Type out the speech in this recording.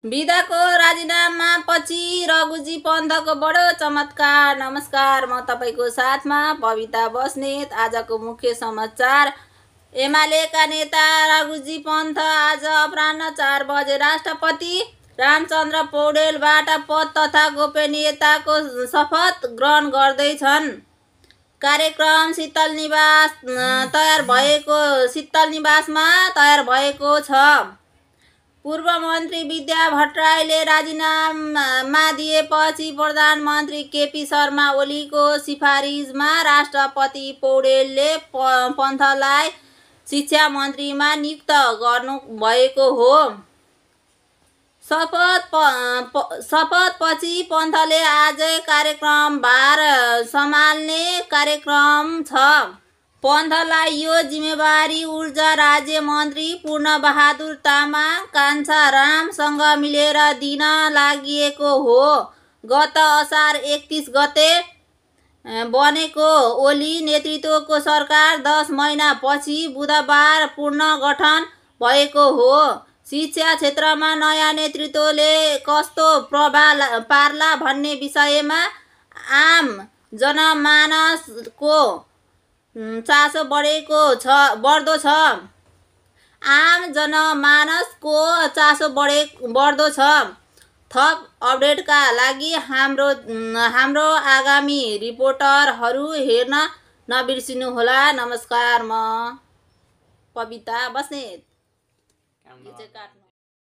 बिदाको राजीनामा पछि रघुजी पन्थको बडो चमत्कार। नमस्कार, म तपाईको साथमा पविता बस्नेत। आजको मुख्य समाचार। एमालेका नेता रघुजी पन्थ आज अपराह्न 4 बजे राष्ट्रपति रामचन्द्र पौडेलबाट पद तथा गोपनीयताको शपथ ग्रहण गर्दैछन्। कार्यक्रम शीतल निवासमा तयार भएको छ। पूर्व मन्त्री विद्या भट्टराईले राजीनामा दिएपछि प्रधानमन्त्री केपी शर्मा ओलीको सिफारिसमा राष्ट्रपति पौडेलले पन्थलाई शिक्षा मन्त्रीमा नियुक्त गर्नुभएको हो। शपथपछि पन्थले आजै कार्यक्रमभार सम्हाल्ने कार्यक्रम छ। पन्थलाई यो जिम्मेवारी ऊर्जा राज्य मन्त्री पूर्णबहादुर तामाङ कान्छारामसँग मिलेर दिन लागिएको हो। गत असार 31 गते बनेको ओली नेतृत्वको सरकार 10 महिनापछि बुधबार पुनर्गठन भएको हो। शिक्षा क्षेत्रमा नयाँ नेतृत्वले कस्तो प्रभाव पार्ला भन्ने विषयमा आम जनमानसको चासो बढ्दो छ। आम जनमानसको चासो बढ्दो छ। थप अपडेटका लागि हाम्रो आगामी रिपोर्टहरू हेर्न नबिर्सिनुहोला। नमस्कार, म पविता बस्नेत।